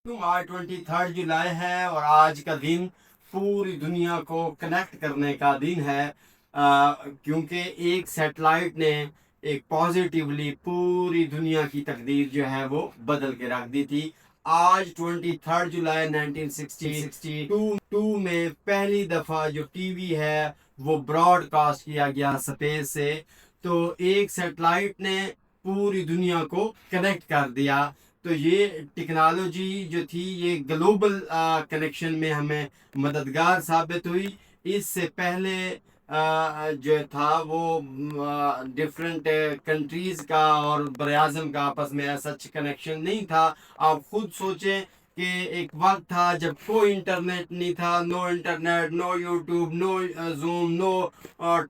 आज 23 जुलाई है और आज का दिन पूरी दुनिया को कनेक्ट करने का दिन है, क्योंकि एक सैटेलाइट ने एक पॉजिटिवली पूरी दुनिया की तकदीर जो है वो बदल के रख दी थी। आज 23 जुलाई 1962 में पहली दफ़ा जो टीवी है वो ब्रॉडकास्ट किया गया स्पेस से। तो एक सैटेलाइट ने पूरी दुनिया को कनेक्ट कर दिया। तो ये टेक्नोलॉजी जो थी ये ग्लोबल कनेक्शन में हमें मददगार साबित हुई। इससे पहले जो था वो डिफरेंट कंट्रीज़ का और बराज़म का आपस में सच कनेक्शन नहीं था। आप खुद सोचें कि एक वक्त था जब कोई इंटरनेट नहीं था, no internet, no YouTube, no Zoom, no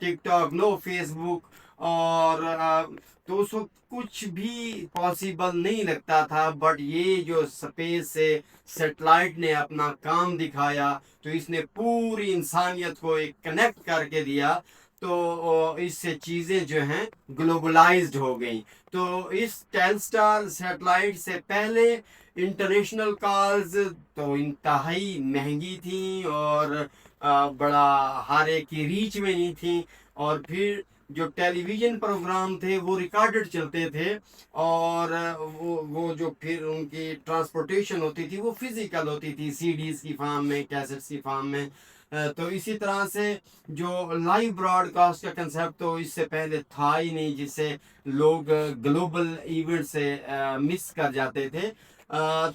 TikTok, no Facebook, और तो उसको कुछ भी पॉसिबल नहीं लगता था। बट ये जो स्पेस से सैटेलाइट ने अपना काम दिखाया तो इसने पूरी इंसानियत को एक कनेक्ट करके दिया। तो इससे चीज़ें जो हैं ग्लोबलाइज्ड हो गई। तो इस टेलस्टार सैटेलाइट से पहले इंटरनेशनल कॉल्स तो इंतहाई महंगी थी और बड़ा हर एक की रीच में नहीं थी। और फिर जो टेलीविज़न प्रोग्राम थे वो रिकॉर्डेड चलते थे, और वो जो फिर उनकी ट्रांसपोर्टेशन होती थी वो फिज़िकल होती थी, सीडीज़ की फॉर्म में, कैसेट्स की फॉर्म में। तो इसी तरह से जो लाइव ब्रॉडकास्ट का कंसेप्ट तो इससे पहले था ही नहीं, जिससे लोग ग्लोबल इवेंट से मिस कर जाते थे।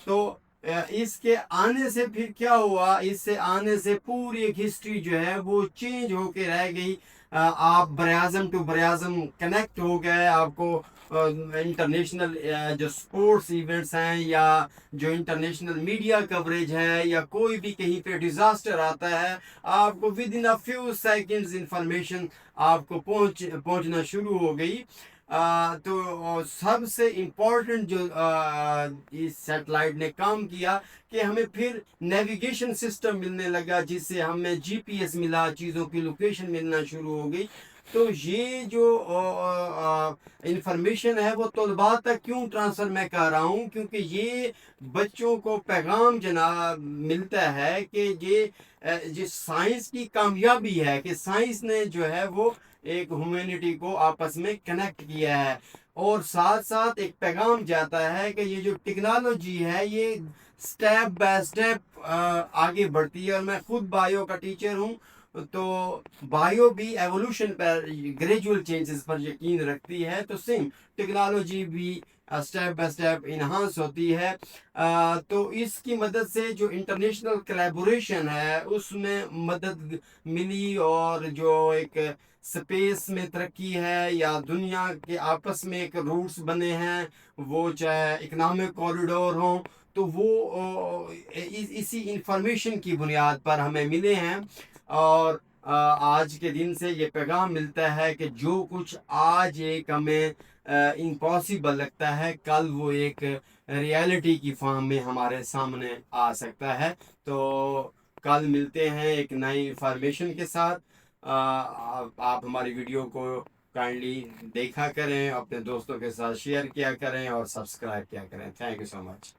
तो इसके आने से फिर क्या हुआ, इससे आने से पूरी एक हिस्ट्री जो है वो चेंज होके रह गई। आप बराज़म टू बराज़म कनेक्ट हो गए। आपको इंटरनेशनल जो स्पोर्ट्स इवेंट्स हैं या जो इंटरनेशनल मीडिया कवरेज है या कोई भी कहीं पे डिज़ास्टर आता है, आपको with in a few seconds information आपको पहुंचना शुरू हो गई। तो सबसे इम्पोर्टेंट जो इस सैटेलाइट ने काम किया कि हमें फिर नेविगेशन सिस्टम मिलने लगा, जिससे हमें जीपीएस मिला, चीज़ों की लोकेशन मिलना शुरू हो गई। तो ये जो इंफॉर्मेशन है वो तलबा तक क्यों ट्रांसफ़र मैं कर रहा हूँ, क्योंकि ये बच्चों को पैगाम जनाब मिलता है कि ये साइंस की कामयाबी है कि साइंस ने जो है वो एक ह्यूमैनिटी को आपस में कनेक्ट किया है। और साथ साथ एक पैगाम जाता है कि ये जो टेक्नोलॉजी है ये स्टेप बाय स्टेप आगे बढ़ती है। और मैं खुद बायो का टीचर हूँ, तो बायो भी एवोल्यूशन पर, ग्रेजुअल चेंजेस पर यकीन रखती है। तो सेम टेक्नोलॉजी भी स्टेप बाय स्टेप इन्हांस होती है। तो इसकी मदद से जो इंटरनेशनल कोलैबोरेशन है उसमें मदद मिली, और जो एक स्पेस में तरक्की है या दुनिया के आपस में एक रूट्स बने हैं, वो चाहे इकोनॉमिक कॉरिडोर हो, तो वो इसी इंफॉर्मेशन की बुनियाद पर हमें मिले हैं। और आज के दिन से ये पैगाम मिलता है कि जो कुछ आज एक हमें इम्पॉसिबल लगता है, कल वो एक रियलिटी की फॉर्म में हमारे सामने आ सकता है। तो कल मिलते हैं एक नई इंफॉर्मेशन के साथ। आप हमारी वीडियो को काइंडली देखा करें, अपने दोस्तों के साथ शेयर किया करें और सब्सक्राइब किया करें। Thank you so much.